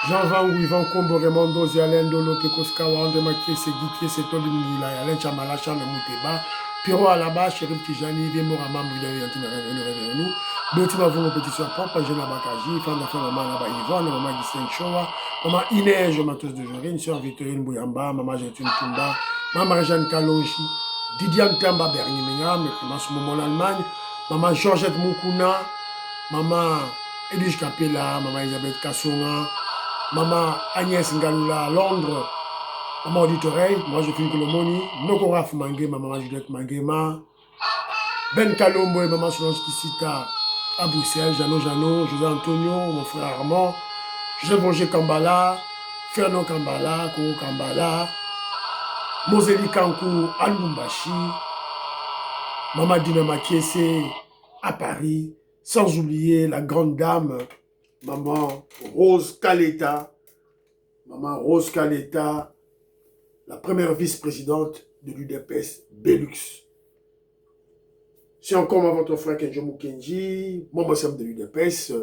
Jean Van Ivan Kombo Remondo Zialendo Lopekoska Wande Makie Segiki Setolingila Yalen Chamala Chan Muteba Piro Alaba Chérif Tijani Viemo Ramam Bidani Antina Revenu Beti Mavongo Petit Soir Propre Jeune Abakaji Fan d'affaires Maman Naba Yvonne Maman Gisèle Chowa Maman Inès Matos de Jorine Sœur Victorine Bouyamba Maman Jetune Tunda Maman Jeanne Kalonji Didiane Tamba Bernier Menga Maman Soumou en Allemagne Maman Georgette Moukouna Maman Edwige Capella Maman Elisabeth Kassonga Maman Agnès Ngaloula à Londres, Maman Auditoreille, moi je filme Kolomoni, Nokoraf Mangé, Maman Juliette Mangema, Ben Kalombo et Maman Solange Kissita à Bruxelles, Jano, José Antonio, mon frère Armand, Joseph Roger Kambala, Fernand Kambala, Koro Kambala, Moseli Kankou à Lubumbashi, Maman Dina Makiese à Paris, sans oublier la grande dame, Maman Rose Kaleta, la première vice-présidente de l'UDPS Belux. C'est encore votre frère Kenjo Mukenji, moi de l'UDPS,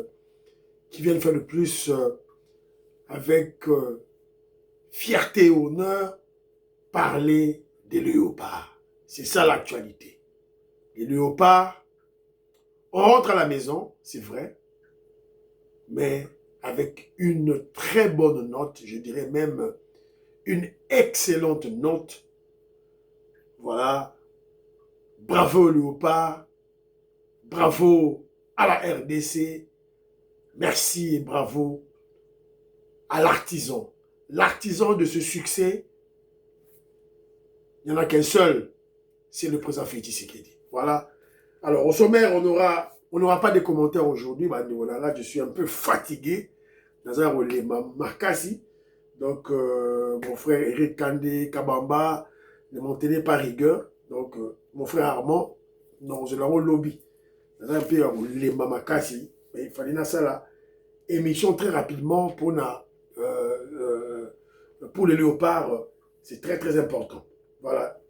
qui vient faire le plus avec fierté et honneur parler des léopards. C'est ça l'actualité. Les léopards, on rentre à la maison, c'est vrai, mais avec une très bonne note, je dirais même une excellente note. Voilà, bravo au Léopard, bravo à la RDC, merci et bravo à l'artisan. L'artisan de ce succès, il n'y en a qu'un seul, c'est le président Félix Tshisekedi. Voilà, alors au sommaire, on n'aura pas de commentaires aujourd'hui. Là, je suis un peu fatigué. Dans un relais Makasi. Donc, mon frère Eric Kandé Kabamba ne m'ont tenu par rigueur. Donc, mon frère Armand, non, je l'ai au lobby. Dans un peu relais Makasi. Mais il fallait ça là. Émission très rapidement pour les léopards. C'est très, très important. Voilà.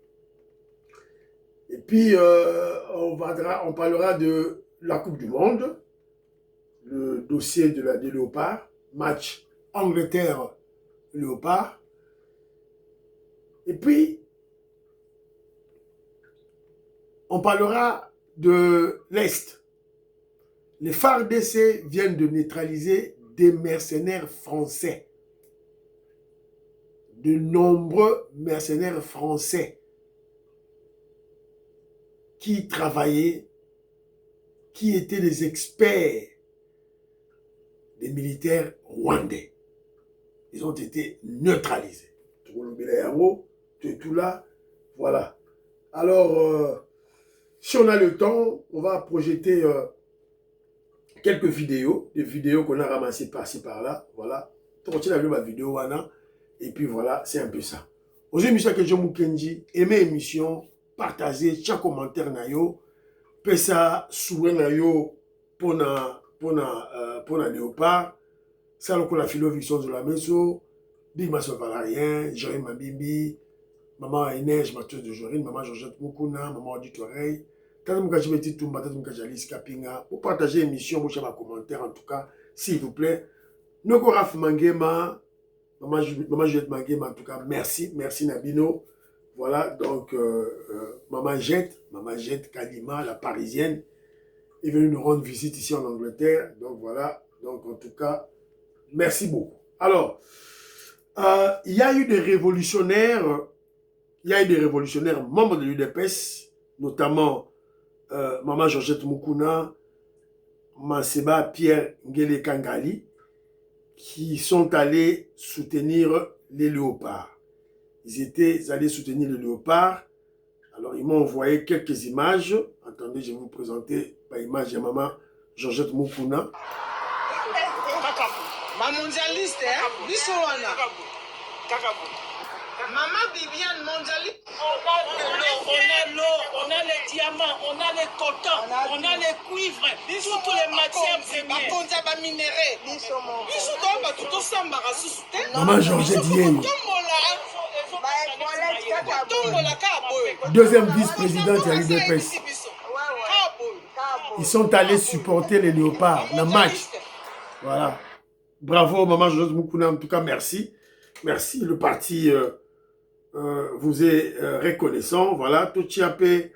Et puis, on parlera de la Coupe du Monde, le dossier des léopards, match Angleterre-Léopard. Et puis, on parlera de l'Est. Les FARDC viennent de neutraliser des mercenaires français. De nombreux mercenaires français qui travaillaient, qui étaient les experts des militaires rwandais. Ils ont été neutralisés. Tout là, voilà. Alors, si on a le temps, on va projeter quelques vidéos, des vidéos qu'on a ramassées par-ci par-là, voilà. Continuez à voir ma vidéo, et puis voilà, c'est un peu ça. Aujourd'hui, M. Kenjo Mukenji, aimez l'émission, partagez chaque commentaire na yo, pesa souhait na yo pour na léopard, ça le la philo-fiction de la maison, Big Maso Valarien, Jorin Mabimbi, Maman Inès, Mathieu de Jorine, Maman Georgette Moukouna, Maman Auditoreille, Tadam Kajibeti Toumba, Tadam Kajalis Kapinga, pour partager l'émission, vous avez un commentaire en tout cas, s'il vous plaît. Nokoraf Mangema, Maman Juliette Mangema, en tout cas, merci Nabino. Voilà, donc, Maman Jette Kalima, la parisienne, est venue nous rendre visite ici en Angleterre. Donc, voilà, donc, en tout cas, merci beaucoup. Alors, il y a eu des révolutionnaires, membres de l'UDPS, notamment Maman Georgette Moukouna, Manseba Pierre Ngele Kangali, qui sont allés soutenir les léopards. Ils étaient allés soutenir les léopards. Alors, ils m'ont envoyé quelques images. Attendez, je vais vous présenter par image de Maman Georgette Moukouna. Ma mondialiste, Maman Viviane, mondialiste. On a l'eau, on a les diamants, on a les cotons, on a les cuivres, toutes les matières premières. Maman Georgette Dieng, deuxième vice-présidente de l'UDPS. Ils sont allés supporter les léopards dans le match. Voilà. Bravo, Maman Joseph Moukouna. En tout cas, merci. Merci. Le parti vous est reconnaissant. Voilà. Tout Chiapé,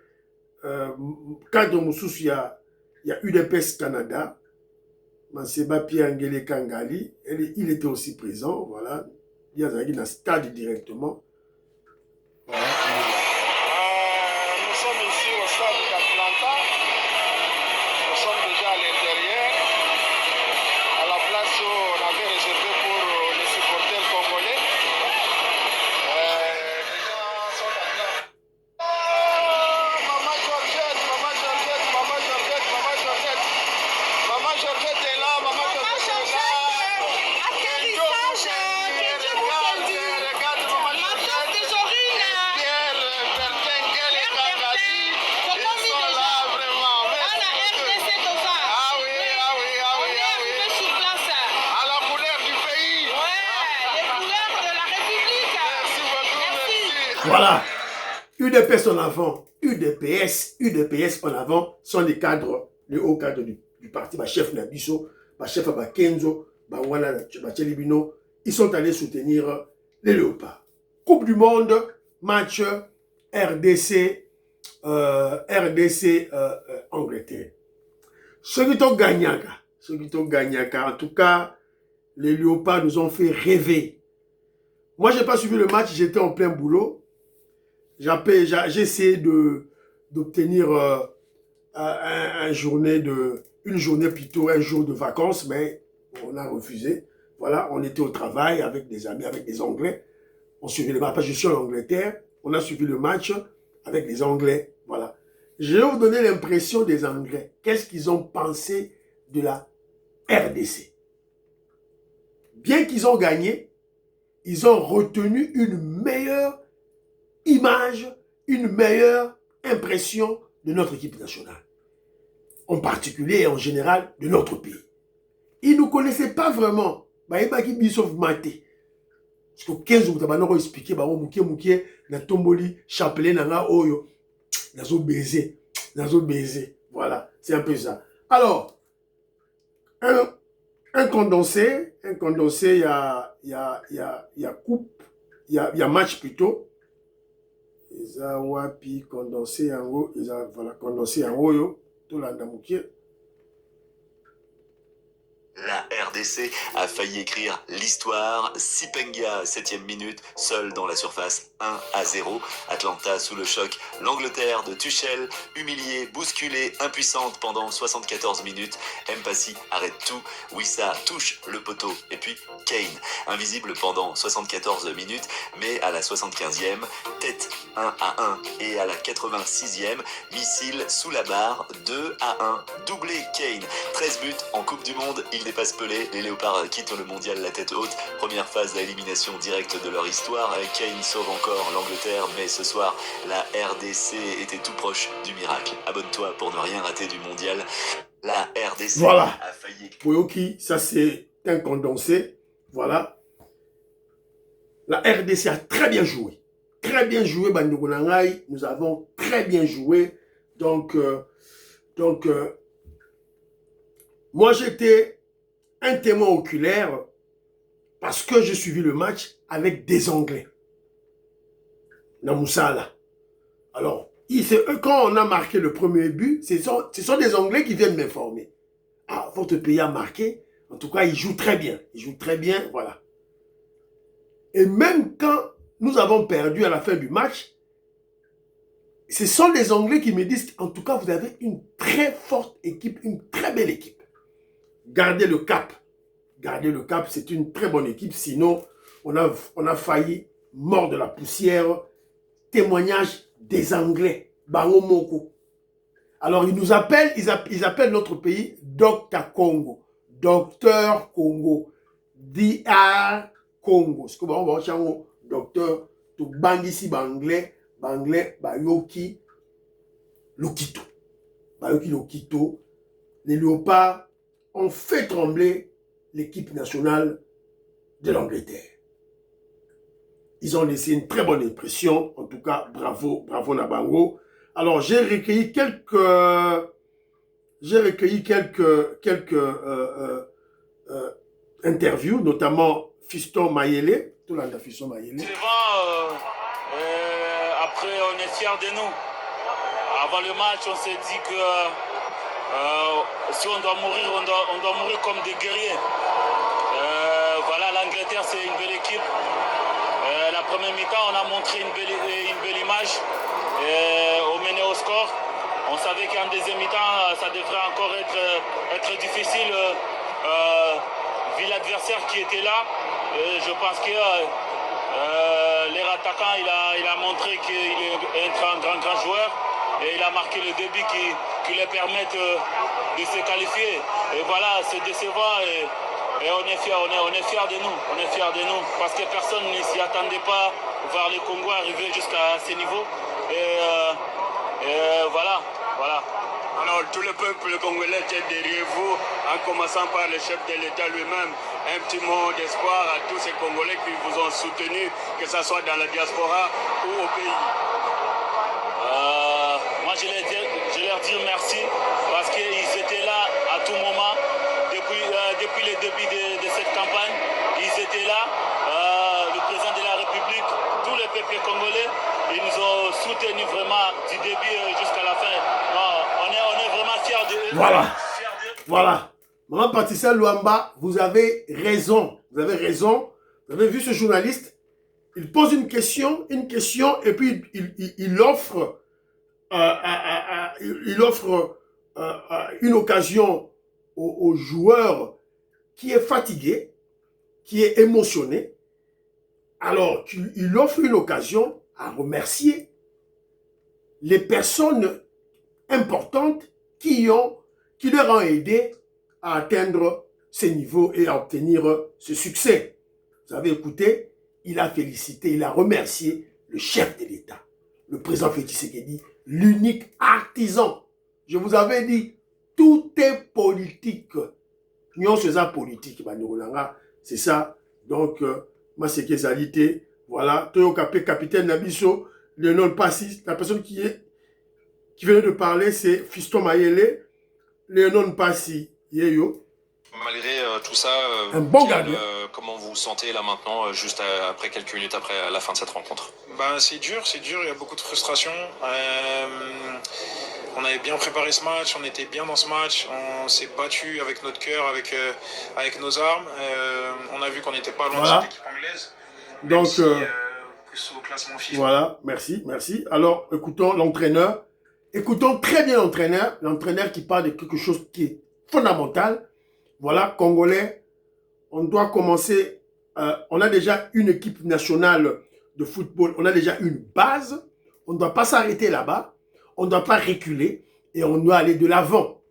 cadre Moussous, il y a UDPS Canada. Manseba Pierre Ngele Kangali. Il était aussi présent. Voilà. Il y a un stade directement. Voilà. Nous sommes ici au stade d'Atlanta. Nous sommes déjà à l'intérieur, à la place où on avait réservé pour les supporters congolais. Les gens sont en train. Maman Georgette, Maman Georgette, Maman Georgette, Maman Georgette. Maman Georgette est là, Maman Georgette est là. Regarde Maman Georgette. Pierre Bertin, Ngele Kangali. Ils sont là vraiment. Ah oui, ah oui, ah oui, ah oui. À la couleur du pays. Merci beaucoup, merci. Voilà. UDPS en avant. UDPS en avant sont les cadres, les hauts cadres du parti. Ma chef Nabiso, ma chef Kenzo, ma Chelibino. Ils sont allés soutenir les Léopards. Coupe du Monde, match RDC, Angleterre. Ceux qui ont gagné, en tout cas, les Léopards nous ont fait rêver. Moi, je n'ai pas suivi le match, j'étais en plein boulot. J'ai essayé d'obtenir un jour de vacances, mais on a refusé. Voilà, on était au travail avec des amis, avec des Anglais. On suivait le match. Je suis en Angleterre. On a suivi le match avec les Anglais. Voilà. Je vais vous donner l'impression des Anglais. Qu'est-ce qu'ils ont pensé de la RDC? Bien qu'ils ont gagné, ils ont retenu une meilleure image, une meilleure impression de notre équipe nationale. En particulier et en général de notre pays. Ils ne nous connaissaient pas vraiment. Parce que 15 jours, on a expliqué, na tomboli, chapelet, nanga oyo, nazo baiser. Voilà, c'est un peu ça. Alors, un condensé, il y a coupe, il y a match plutôt. Eza wapi condensé en haut, voilà, condensé en haut, yo, tout l'andamukie. La RDC a failli écrire l'histoire. Sipenga, 7e minute, seul dans la surface, 1-0. Atlanta sous le choc. L'Angleterre de Tuchel, humiliée, bousculée, impuissante pendant 74 minutes. Mpassi arrête tout. Wissa touche le poteau. Et puis Kane, invisible pendant 74 minutes, mais à la 75e, tête 1-1. Et à la 86e, missile sous la barre, 2-1. Doublé Kane, 13 buts en Coupe du Monde. Il dépasse Pelé, les Léopards quittent le mondial la tête haute. Première phase d'élimination directe de leur histoire. Kane sauve encore l'Angleterre, mais ce soir, la RDC était tout proche du miracle. Abonne-toi pour ne rien rater du mondial. La RDC voilà. a failli... Poyoki, ça c'est un condensé. Voilà. La RDC a très bien joué. Très bien joué, Bandougounangaï. Nous avons très bien joué. Donc moi j'étais un témoin oculaire parce que j'ai suivi le match avec des Anglais. Namoussala. Alors, quand on a marqué le premier but, ce sont des Anglais qui viennent m'informer. Ah, votre pays a marqué. En tout cas, il joue très bien. Il joue très bien, voilà. Et même quand nous avons perdu à la fin du match, ce sont des Anglais qui me disent, en tout cas, vous avez une très forte équipe, une très belle équipe. Gardez le cap. Gardez le cap, c'est une très bonne équipe. Sinon, on a failli mort de la poussière. Témoignage des Anglais. Bango Moko. Alors, ils nous appellent, ils appellent notre pays Dr Congo. Docteur Congo. DR Congo. Ce que on va dire, docteur, tout bangisi banglais, bayoki, lokito. Bayoki lokito. Les Léopards ont fait trembler l'équipe nationale de l'Angleterre. Ils ont laissé une très bonne impression. En tout cas, bravo Nabango. Alors, j'ai recueilli quelques interviews, notamment Fiston Mayele, tout le monde Fiston Mayele. Après, on est fiers de nous. Avant le match, on s'est dit que si on doit mourir, on doit mourir comme des guerriers. Voilà, l'Angleterre, c'est une belle équipe. La première mi-temps, on a montré une belle image. On menait au score. On savait qu'en deuxième mi-temps, ça devrait encore être difficile vu l'adversaire qui était là. Je pense que l'air attaquant, il a montré qu'il est un grand joueur. Et il a marqué le début qui lui permet de se qualifier. Et voilà, c'est décevant. Et on est fiers de nous. On est fiers de nous. Parce que personne ne s'y attendait pas voir le Congo arriver jusqu'à ce niveau. Et voilà. Alors, tout le peuple congolais est derrière vous, en commençant par le chef de l'État lui-même. Un petit mot d'espoir à tous ces Congolais qui vous ont soutenu, que ce soit dans la diaspora ou au pays. Moi, je leur dis merci parce qu'ils étaient là à tout moment. Depuis le début de cette campagne, ils étaient là. Le président de la République, tous les peuples congolais, ils nous ont soutenus vraiment du début jusqu'à la fin. On est vraiment fiers d'eux. Voilà. Maman Patricia Luamba, vous avez raison. Vous avez raison. Vous avez vu ce journaliste? Il pose une question, et puis il offre une occasion au joueur qui est fatigué, qui est émotionné. Alors, il offre une occasion à remercier les personnes importantes qui leur ont aidé à atteindre ces niveaux et à obtenir ce succès. Vous avez écouté, il a félicité, il a remercié le chef de l'État, le président Félix Tshisekedi, l'unique artisan. Je vous avais dit, tout est politique. Nous sommes politique, c'est ça. Donc, moi, c'est que voilà, Toyo Kapé, capitaine Nabiso, le nom Passis, la personne qui vient de parler, c'est Fiston Mayele, le nom Passis, Yeyo. Malgré tout ça, un bon gardien. Comment vous vous sentez là maintenant, juste après quelques minutes après la fin de cette rencontre? C'est dur, il y a beaucoup de frustration. On avait bien préparé ce match, on était bien dans ce match, on s'est battu avec notre cœur, avec nos armes. On a vu qu'on n'était pas loin de cette équipe anglaise. Donc, plus au classement FIFA. Voilà, merci. Alors, écoutons l'entraîneur. Écoutons très bien l'entraîneur qui parle de quelque chose qui est fondamental. Voilà, Congolais, on doit commencer. On a déjà une équipe nationale de football, on a déjà une base. On ne doit pas s'arrêter là-bas. On ne doit pas reculer et on doit aller de l'avant.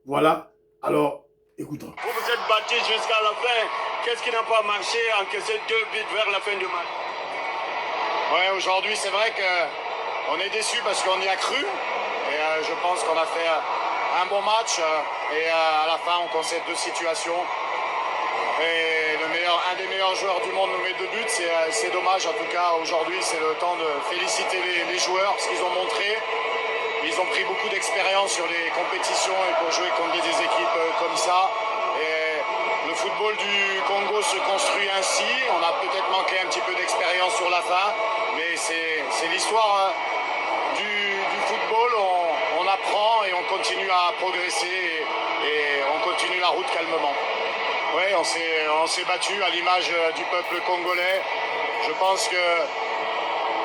Voilà. Alors, écoutons. Vous vous êtes battu jusqu'à la fin. Qu'est-ce qui n'a pas marché? Encaisser 2 buts vers la fin du match. Ouais, aujourd'hui, c'est vrai qu'on est déçu parce qu'on y a cru. Et je pense qu'on a fait un bon match. Et à la fin, on concède 2 situations. Et un des meilleurs joueurs du monde nous met 2 buts. C'est dommage. En tout cas, aujourd'hui, c'est le temps de féliciter les joueurs, ce qu'ils ont montré. Ils ont pris beaucoup d'expérience sur les compétitions et pour jouer contre des équipes comme ça. Et le football du Congo se construit ainsi. On a peut-être manqué un petit peu d'expérience sur la fin, mais c'est l'histoire du football. On apprend et on continue à progresser et on continue la route calmement. Oui, on s'est battu à l'image du peuple congolais. Je pense que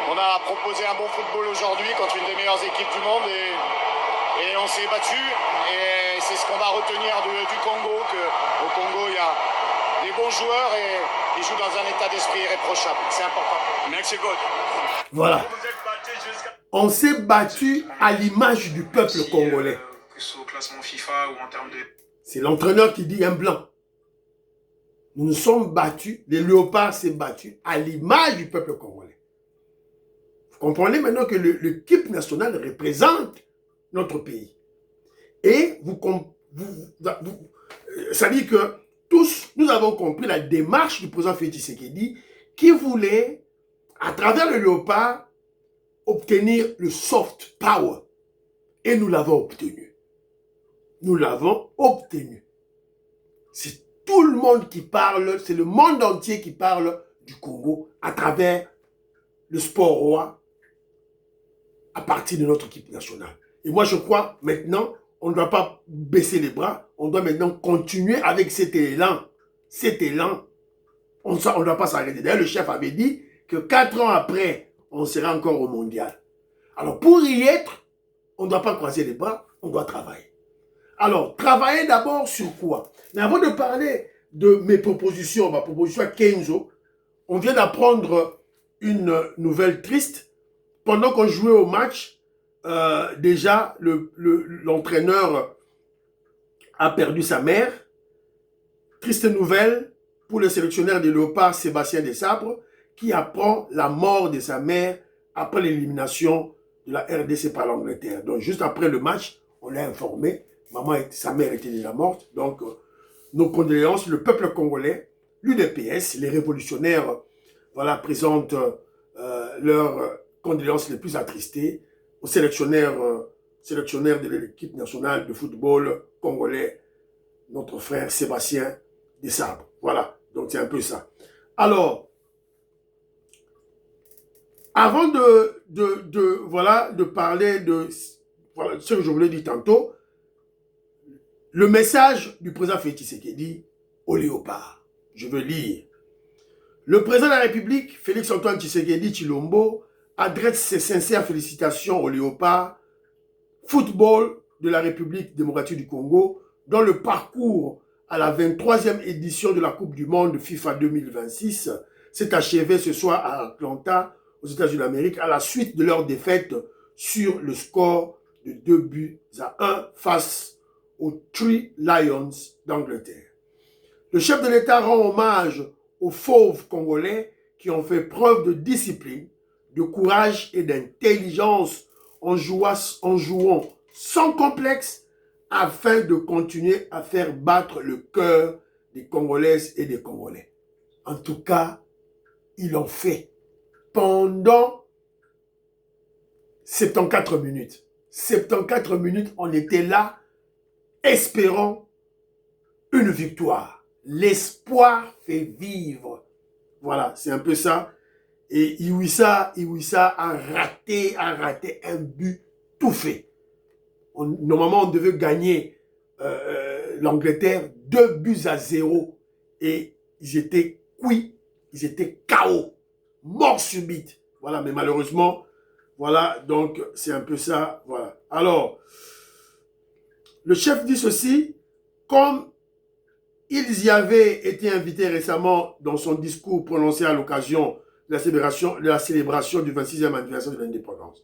on a proposé un bon football aujourd'hui contre une des meilleures équipes du monde et on s'est battu. Et c'est ce qu'on va retenir du Congo, qu'au Congo, il y a des bons joueurs et ils jouent dans un état d'esprit irréprochable. C'est important. Merci, coach. Voilà. On s'est battu à l'image du peuple congolais. Que ce soit au classement FIFA ou en termes de... C'est l'entraîneur qui dit un blanc. Nous nous sommes battus, les léopards s'est battu à l'image du peuple congolais. Vous comprenez maintenant que l'équipe nationale représente notre pays. Et ça dit que tous, nous avons compris la démarche du président Félix Tshisekedi qui voulait, à travers le léopard, obtenir le soft power. Et nous l'avons obtenu. tout le monde qui parle, c'est le monde entier qui parle du Congo à travers le sport roi à partir de notre équipe nationale. Et moi, je crois maintenant, on ne doit pas baisser les bras, on doit maintenant continuer avec cet élan. Cet élan, on ne doit pas s'arrêter. D'ailleurs, le chef avait dit que 4 ans après, on sera encore au mondial. Alors, pour y être, on ne doit pas croiser les bras, on doit travailler. Alors, travailler d'abord sur quoi? Mais avant de parler de mes propositions, ma proposition à Kenzo, on vient d'apprendre une nouvelle triste. Pendant qu'on jouait au match, déjà, l'entraîneur a perdu sa mère. Triste nouvelle pour le sélectionneur des Léopards, Sébastien Desabre, qui apprend la mort de sa mère après l'élimination de la RDC par l'Angleterre. Donc, juste après le match, on l'a informé. Sa mère était déjà morte. Donc, nos condoléances, le peuple congolais, l'UDPS, les révolutionnaires, voilà, présentent leurs condoléances les plus attristées au sélectionneur de l'équipe nationale de football congolais, notre frère Sébastien Desabre. Voilà, donc c'est un peu ça. Alors, avant de parler de voilà, ce que je voulais dire tantôt, le message du président Félix Tshisekedi au Léopard. Je veux lire. Le président de la République, Félix-Antoine Tshisekedi Tshilombo, adresse ses sincères félicitations au Léopard football de la République démocratique du Congo, dont le parcours à la 23e édition de la Coupe du Monde FIFA 2026 s'est achevé ce soir à Atlanta, aux États-Unis d'Amérique, à la suite de leur défaite sur le score de 2-1 face aux Three Lions d'Angleterre. Le chef de l'État rend hommage aux fauves congolais qui ont fait preuve de discipline, de courage et d'intelligence en jouant sans complexe afin de continuer à faire battre le cœur des Congolaises et des Congolais. En tout cas, ils l'ont fait pendant 74 minutes. 74 minutes, on était là, espérant une victoire. L'espoir fait vivre. Voilà, c'est un peu ça. Et Iwissa a raté un but tout fait. Normalement, on devait gagner l'Angleterre 2-0. Et ils étaient cuits, ils étaient KO, mort subite. Voilà, mais malheureusement, voilà, donc c'est un peu ça. Voilà. Alors, le chef dit ceci, comme ils y avaient été invités récemment dans son discours prononcé à l'occasion de la célébration du 26e anniversaire de l'indépendance.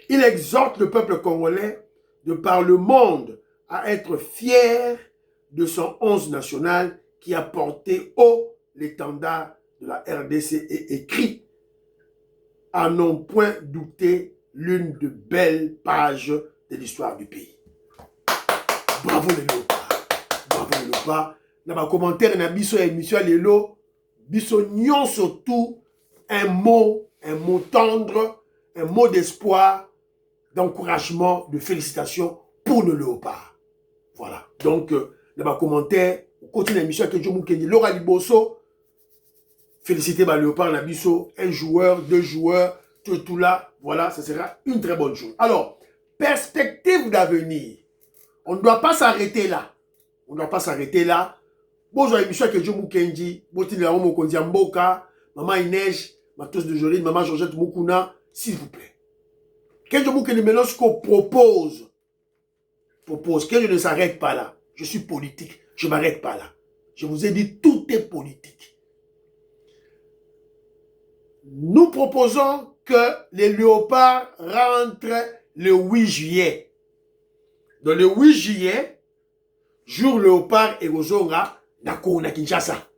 Il exhorte le peuple congolais de par le monde à être fier de son 11 national qui a porté haut l'étendard de la RDC et écrit à n'en point douter l'une de belles pages de l'histoire du pays. Bravo les Léopards. Bravo les Léopards. Dans ma commentaire, na biso émission lelo, biso nyon surtout un mot tendre, un mot d'espoir, d'encouragement, de félicitations pour le Léopard. Voilà. Donc, dans ma commentaire, au côté de l'émission que je vous dis, Laura Liboso, féliciter ma Léopard Nabiso, un joueur, 2 joueurs, tout là, voilà, ça sera une très bonne chose. Alors, perspective d'avenir. On ne doit pas s'arrêter là. On ne doit pas s'arrêter là. Bonjour, émission que je vous dis, Botinila Mokonzi Mboka, Maman Inège, Matos de Joline, Maman Georgette Mukuna, s'il vous plaît. Que je vous dis, maintenant, ce qu'on propose, que je ne s'arrête pas là. Je suis politique, je ne m'arrête pas là. Je vous ai dit, tout est politique. Nous proposons que les Léopards rentrent le 8 juillet. Donc le 8 juillet, jour Léopard et Ozonga, na Kinshasa.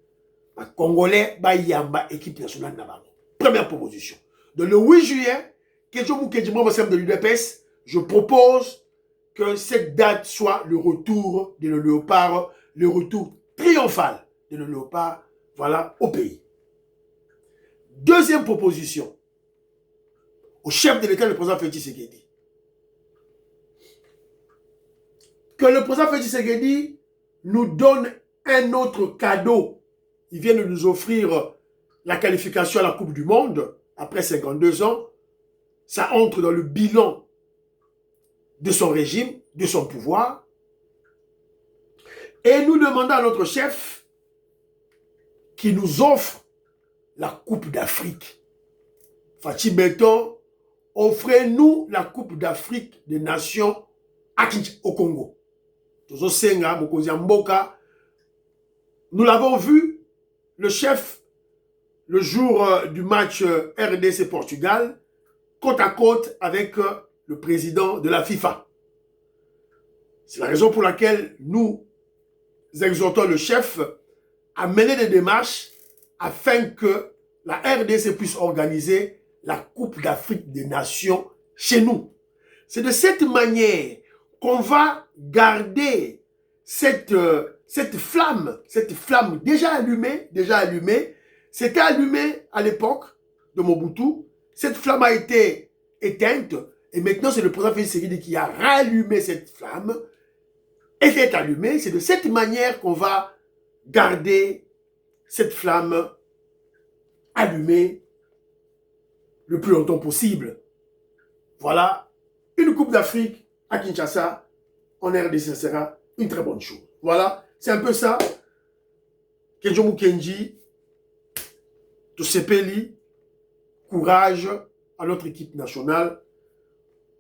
Les Congolais, Bayamba, équipe nationale Navarro. Première proposition. Donc le 8 juillet, de l'UDPS, je propose que cette date soit le retour de le Léopard, le retour triomphal de le Léopard, voilà, au pays. Deuxième proposition, au chef de l'État, le président Félix Tshisekedi. Que le président Félix Tshisekedi nous donne un autre cadeau. Ils viennent de nous offrir la qualification à la Coupe du Monde après 52 ans. Ça entre dans le bilan de son régime, de son pouvoir. Et nous demandons à notre chef qui nous offre la Coupe d'Afrique. Fachi Beton, offrez-nous la Coupe d'Afrique des Nations au Congo. Nous l'avons vu, le chef, le jour du match RDC-Portugal, côte à côte avec le président de la FIFA. C'est la raison pour laquelle nous exhortons le chef à mener des démarches afin que la RDC puisse organiser la Coupe d'Afrique des Nations chez nous. C'est de cette manière qu'on va garder cette flamme déjà allumée. C'était allumé à l'époque de Mobutu. Cette flamme a été éteinte et maintenant c'est le président Félix Tshisekedi qui a rallumé cette flamme. Et qui est allumée. C'est de cette manière qu'on va garder cette flamme allumée le plus longtemps possible. Voilà, une Coupe d'Afrique à Kinshasa, en RDC sera une très bonne chose. Voilà, c'est un peu ça. Kenjo Mukenji, Tosepeli, courage à notre équipe nationale.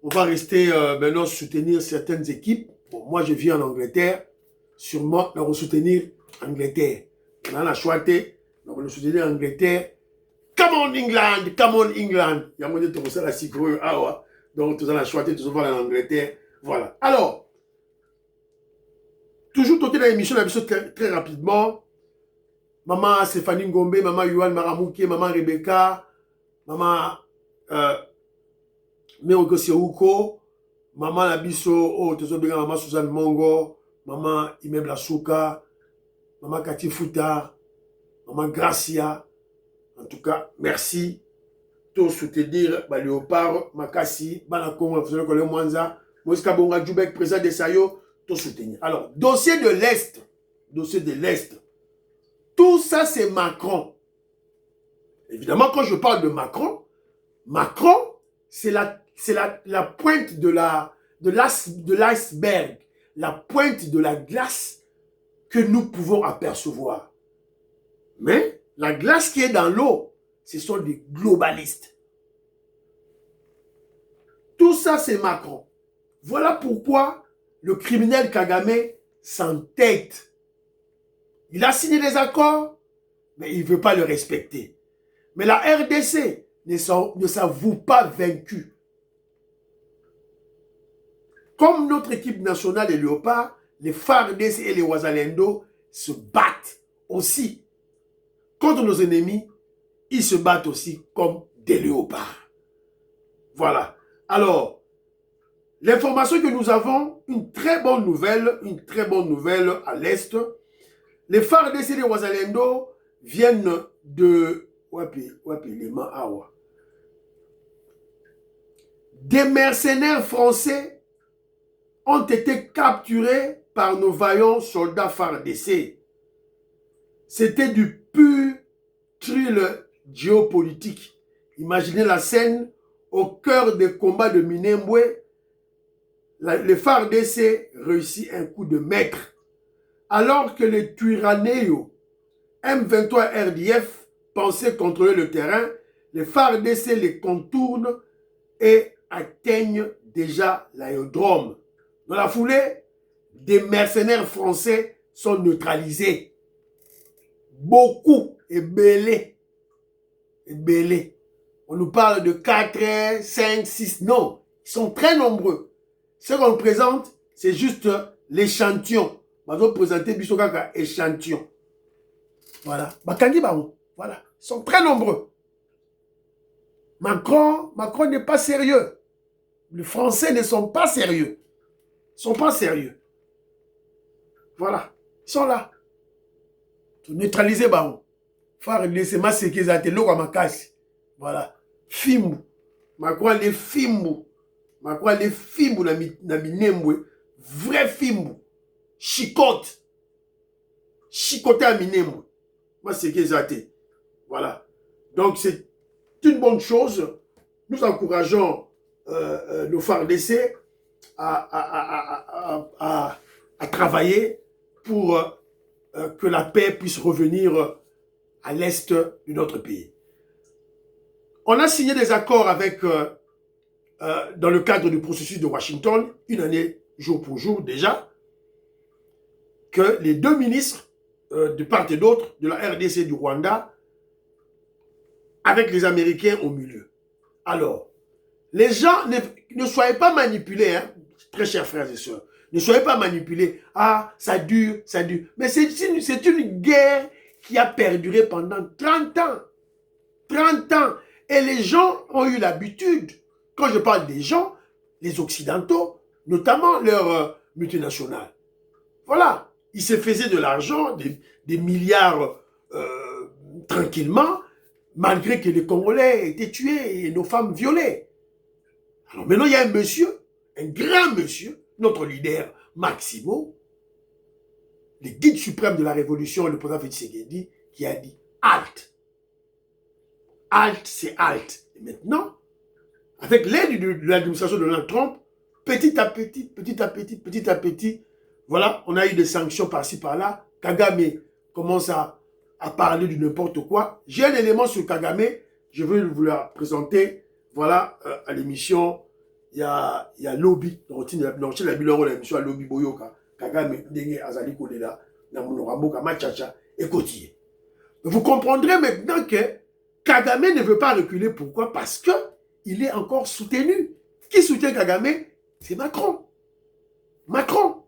On va rester maintenant soutenir certaines équipes. Bon, moi, je vis en Angleterre. Sûrement, on va soutenir Angleterre. On a choisi, on va soutenir Angleterre. Come on England, come on England. Il y a moyen de trouver la cigoure. Ah ouais. Donc, tout ça, on a choisi, tout ça, va en Angleterre. Voilà. Alors, toujours toqué dans l'émission, très rapidement. Maman Stéphanie Ngombe, maman Yohan Maramouké, maman Rebecca, maman Meoko Seouko, maman Labiso, oh, tout ça, maman Suzanne Mongo, maman Imeb Lasuka, maman Cathy Fouta, maman Gracia. En tout cas, merci. Tout soutenir, Léopard, Makassi, Banakongo, Fusonokole Mwanza, Moïse Kabonga, Djoubek, président de Sayo, tout soutenir. Alors, dossier de l'Est. Tout ça, c'est Macron. Évidemment, quand je parle de Macron, c'est la pointe de l'iceberg, la pointe de la glace que nous pouvons apercevoir. Mais la glace qui est dans l'eau, ce sont des globalistes. Tout ça, c'est Macron. Voilà pourquoi le criminel Kagame s'entête. Il a signé des accords, mais il ne veut pas le respecter. Mais la RDC ne s'avoue pas vaincue. Comme notre équipe nationale des Léopards, les FARDC et les Ouazalendo se battent aussi contre nos ennemis. Ils se battent aussi comme des léopards. Voilà. Alors, l'information que nous avons, une très bonne nouvelle à l'Est. Les FARDC et les Ouazalendo viennent de... Des mercenaires français ont été capturés par nos vaillants soldats FARDC. C'était du pur thriller géopolitique. Imaginez la scène au cœur des combats de Minembwe. Les FARDC réussit un coup de maître. Alors que les Twiraneyo, M23 RDF, pensaient contrôler le terrain, les FARDC les contournent et atteignent déjà l'aérodrome. Dans la foulée, des mercenaires français sont neutralisés. Beaucoup est belé. On nous parle de 4, 5, 6. Non, ils sont très nombreux. Ce qu'on présente, c'est juste l'échantillon. On va présenter Bissokaka échantillon. Voilà. Bakangi Baou. Voilà. Ils sont très nombreux. Macron n'est pas sérieux. Les Français ne sont pas sérieux. Ils ne sont pas sérieux. Voilà. Ils sont là. Pour neutraliser Baou. Faire laisser ma sécurité. L'eau ma casse. Voilà. Fimbu. Macron les Fimbu. Macron les Fimbu na Minembwe. Vrai Fimbu. Chicote. chicoté à Minemo. Moi, c'est qu'ils ont été. Voilà. Donc, c'est une bonne chose. Nous encourageons le FARDC à travailler pour que la paix puisse revenir à l'est de notre pays. On a signé des accords avec, dans le cadre du processus de Washington, une année jour pour jour déjà, que les deux ministres de part et d'autre, de la RDC et du Rwanda, avec les Américains au milieu. Alors, les gens, ne soyez pas manipulés, hein, très chers frères et sœurs. Ne soyez pas manipulés. Ah, ça dure, ça dure. Mais c'est une guerre qui a perduré pendant 30 ans. 30 ans. Et les gens ont eu l'habitude, quand je parle des gens, les Occidentaux, notamment leurs multinationales. Voilà. Ils se faisaient de l'argent, des milliards tranquillement, malgré que les Congolais étaient tués et nos femmes violées. Alors maintenant, il y a un monsieur, un grand monsieur, notre leader Maximo, le guide suprême de la révolution, le président Félix Tshisekedi, qui a dit « Halte ». Halte, c'est halte. Et maintenant, avec l'aide de l'administration de Donald Trump, petit à petit, voilà, on a eu des sanctions par-ci, par-là. Kagame commence à parler de n'importe quoi. J'ai un élément sur Kagame, je vais vous la présenter. Voilà, à l'émission, il y a Lobby, dans la l'émission à Lobby Boyoka, Kagame, Denge, Azali Kolela, Namunoramboka, Machacha, et Kotiye. Vous comprendrez maintenant que Kagame ne veut pas reculer. Pourquoi? Parce qu'il est encore soutenu. Qui soutient Kagame? C'est Macron. Macron.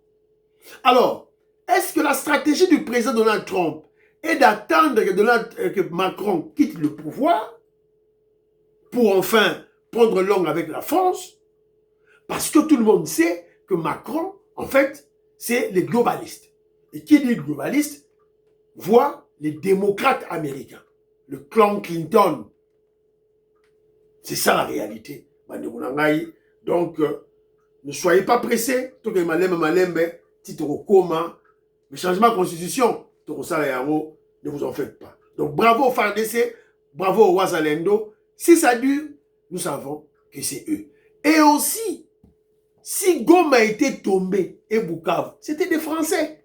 Alors, est-ce que la stratégie du président Donald Trump est d'attendre que Macron quitte le pouvoir pour enfin prendre langue avec la France? Parce que tout le monde sait que Macron, en fait, c'est les globalistes. Et qui dit globaliste voit les démocrates américains. Le clan Clinton. C'est ça la réalité. Donc, ne soyez pas pressés. Titre au coma. Le changement de constitution, ne vous en faites pas. Donc, bravo au FARDC, bravo au Ouazalendo. Si ça dure, nous savons que c'est eux. Et aussi, si Goma était tombé et Bukavu, c'était des Français.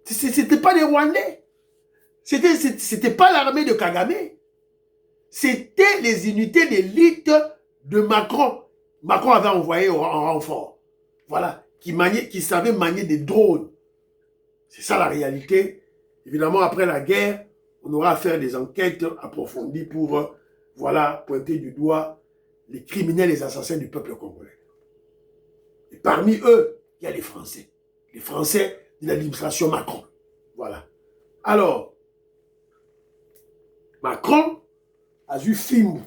C'était pas des Rwandais. C'était pas l'armée de Kagame. C'était les unités d'élite de Macron. Macron avait envoyé en renfort. Voilà. Qui savait manier des drones. C'est ça la réalité. Évidemment, après la guerre, on aura à faire des enquêtes approfondies pour, voilà, pointer du doigt les criminels et les assassins du peuple congolais. Et parmi eux, il y a les Français. Les Français de l'administration Macron. Voilà. Alors, Macron a vu Fimbu.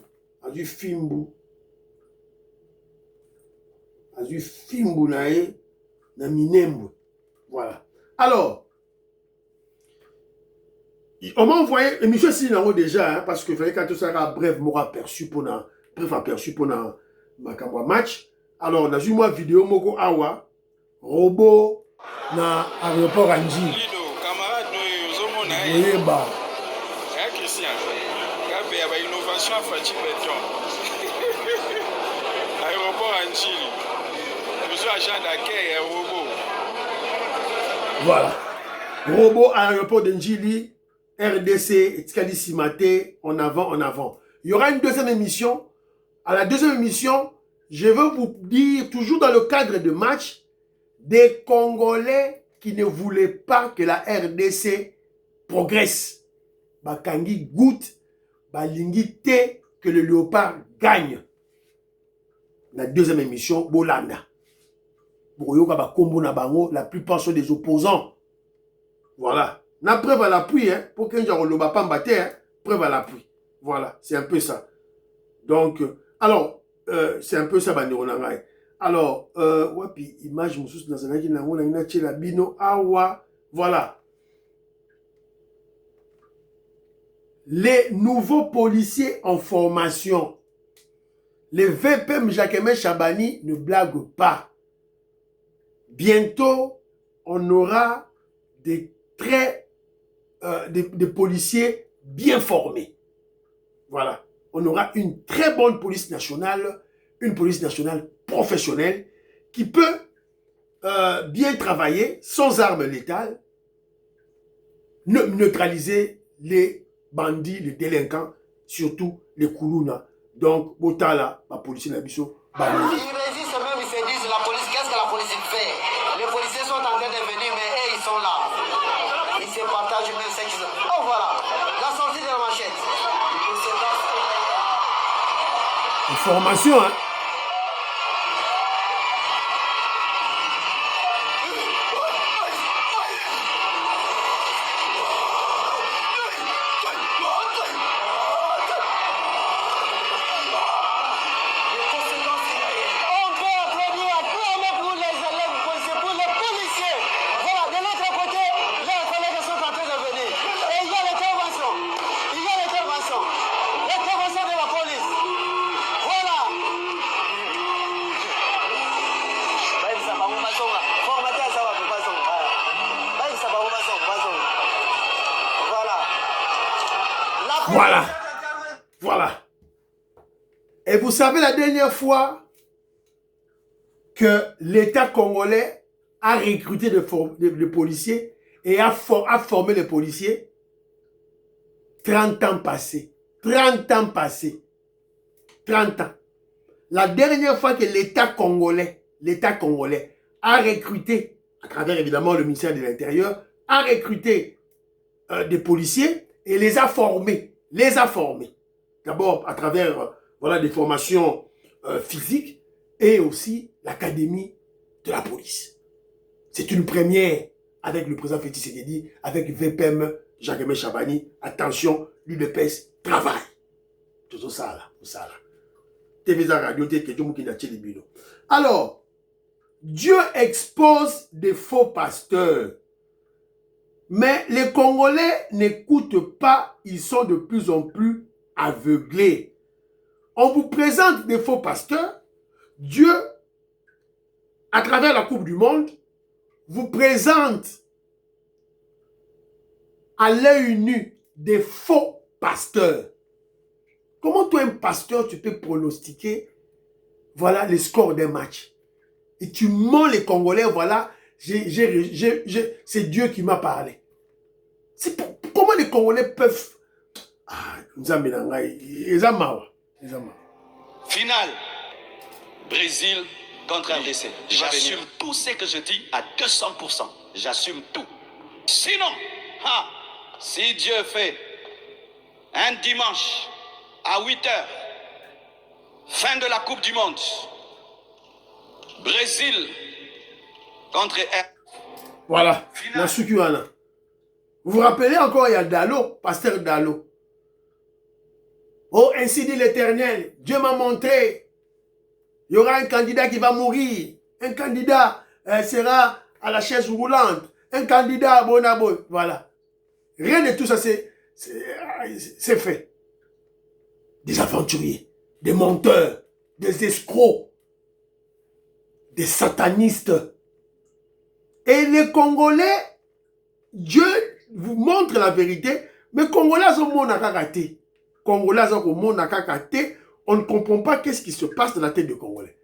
Nae na Minembwe. Voilà. Alors, on m'a envoyé, et monsieur Sinango déjà, hein, parce que fallait quand tout ça sera bref, m'aura aperçu pour ma match. Alors, on a vu moi vidéo moko awa, robot na aéroport Anji. Camarade, Oui, bah. Christian, il y a une innovation à Fatih Béton. Aéroport Anji. Monsieur agent d'accueil, robot. Voilà. Robot à l'aéroport d'Njili, RDC, Etikali Simate, en avant. Il y aura une deuxième émission. À la deuxième émission, je veux vous dire, toujours dans le cadre de match, des Congolais qui ne voulaient pas que la RDC progresse. Bakangi goûte, balingi te, que le léopard gagne. La deuxième émission, Bolanda. La plupart sont des opposants. Voilà. La preuve à l'appui, hein, pour qu'un jour on ne va pas me hein, preuve à l'appui. Voilà, c'est un peu ça. Donc, alors, c'est un peu ça, Bandironangai. Alors, wapi, image, moussous, dans un la bino, awa, voilà. Les nouveaux policiers en formation, les VPM Jacquemin Chabani ne blaguent pas. Bientôt, on aura des très des policiers bien formés. Voilà. On aura une très bonne police nationale professionnelle qui peut bien travailler sans armes létales, neutraliser les bandits, les délinquants, surtout les koulouna. Donc, Botala, la police Nabiso, Ils résistent même, ils se disent, la police, qu'est-ce que la police fait? Les policiers sont en train de venir, mais eux, ils sont là. Ils se partagent même ce qu'ils ont. Oh voilà, la sortie de la machette. Information, hein. Voilà. Voilà. Et vous savez, la dernière fois que l'État congolais a recruté des policiers et a formé les policiers, 30 ans passés. 30 ans passés. 30 ans. La dernière fois que l'État congolais a recruté, à travers évidemment le ministère de l'Intérieur, a recruté des policiers et les a formés. D'abord à travers voilà, des formations physiques et aussi l'académie de la police. C'est une première avec le président Félix Tshisekedi, avec VPM, Jacques Chabani. Attention, l'UDPS travaille. Tout ça là. TV radio, alors, Dieu expose des faux pasteurs. Mais les Congolais n'écoutent pas, ils sont de plus en plus aveuglés. On vous présente des faux pasteurs. Dieu, à travers la Coupe du Monde, vous présente à l'œil nu des faux pasteurs. Comment toi, un pasteur, tu peux pronostiquer, voilà, les scores d'un match? Et tu mens les Congolais, voilà, c'est Dieu qui m'a parlé. Comment les Congolais peuvent... Finale. Brésil contre RDC. J'assume tout ce que je dis à 200%. J'assume tout. Sinon, si Dieu fait un dimanche à 8h, fin de la Coupe du Monde, Brésil contre RDC. Voilà, la Sukuana. Vous vous rappelez encore, il y a Dalo, pasteur Dalo. Oh, ainsi dit l'Éternel, Dieu m'a montré, il y aura un candidat qui va mourir. Un candidat sera à la chaise roulante. Un candidat à Bonabo. Voilà. Rien de tout ça, c'est fait. Des aventuriers, des menteurs, des escrocs, des satanistes. Et les Congolais, Dieu vous montre la vérité, mais Congolais sont mon akakate. Congolais sont mon akakate. On ne comprend pas qu'est-ce qui se passe dans la tête des Congolais.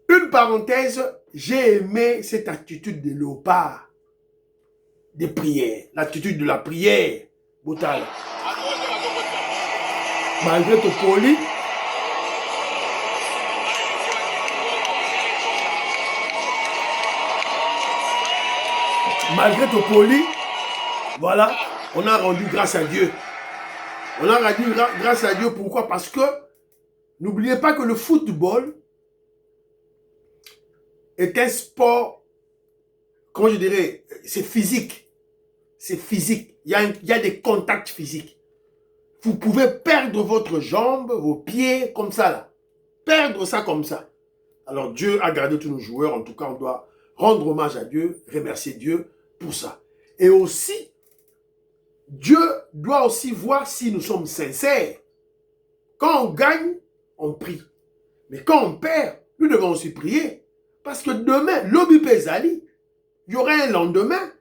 Une parenthèse, j'ai aimé cette attitude de léopard, des prières, l'attitude de la prière. Boutala. Malgré ton poli, voilà, on a rendu grâce à Dieu. On a rendu grâce à Dieu, pourquoi? Parce que, n'oubliez pas que le football est un sport, comment je dirais, c'est physique. C'est physique. Il y a des contacts physiques. Vous pouvez perdre votre jambe, vos pieds, comme ça là. Perdre ça comme ça. Alors Dieu a gardé tous nos joueurs. En tout cas, on doit rendre hommage à Dieu, remercier Dieu pour ça. Et aussi, Dieu doit aussi voir si nous sommes sincères. Quand on gagne, on prie. Mais quand on perd, nous devons aussi prier. Parce que demain, l'Obi Pesali, il y aura un lendemain.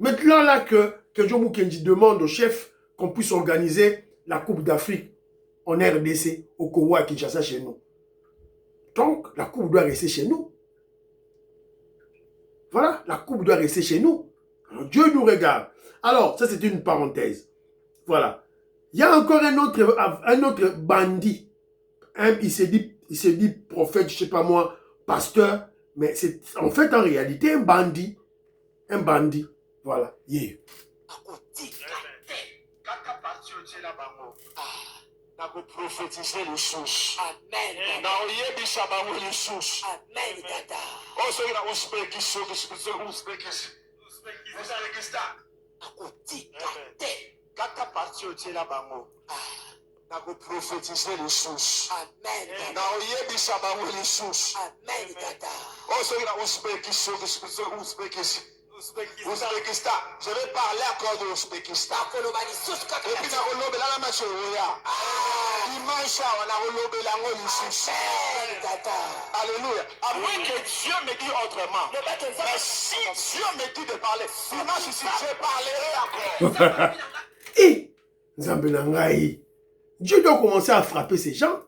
Maintenant là que Kenjo Mukendi demande au chef qu'on puisse organiser la Coupe d'Afrique en RDC, au Congo, à Kinshasa, chez nous. Donc, la Coupe doit rester chez nous. Voilà, la Coupe doit rester chez nous. Alors, Dieu nous regarde. Alors, ça, c'est une parenthèse. Voilà. Il y a encore un autre bandit. Il s'est dit prophète, je ne sais pas moi, pasteur, mais c'est en fait, en réalité, un bandit. Un bandit. Voilà. Yeah. Prophétiser les choses. Amen. Na oyebisa bango les choses. Amen, Tata. Oh, ceux qui ont Ouzbékistan. Kaka parti au Tchela bango. Na prophétiser les choses. Amen. Na oyebisa bango les choses. Amen, Tata. Oh, ceux qui ont Ouzbékistan. Ouzbékistan. Je vais parler encore de Ouzbékistan. Et puis, na olobela la machoya. Dimanche, on a olobela ngoli sous. Alléluia. À moins que Dieu me dise autrement. Mais si Dieu me dit de parler, dimanche ici, je parlerai encore. Et Nzambe na ngai, Dieu doit commencer à frapper ces gens.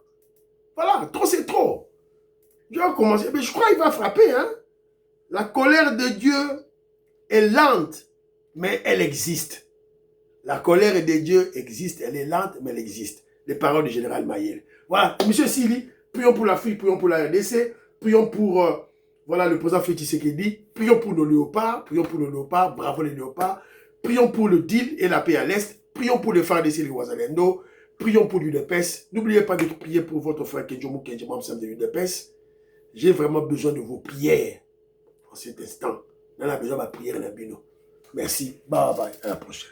Voilà, trop c'est trop. Dieu doit commencer, mais je crois qu'il va frapper, hein. La colère de Dieu est lente, mais elle existe. La colère de Dieu existe, elle est lente, mais elle existe. Les paroles du général Mayel. Voilà, Monsieur Sili, prions pour l'Afrique, prions pour la RDC, prions pour voilà, le président Félix Tshisekedi, prions pour nos léopards, bravo les léopards, prions pour le deal et la paix à l'Est, prions pour les frères de Sili Ouazalendo, prions pour l'UDPS. N'oubliez pas de prier pour votre frère Kenjo Mukendi, membre de l'UDPS. J'ai vraiment besoin de vos prières en cet instant. On a besoin de ma prière, Nabino. Merci. Bye bye. À la prochaine.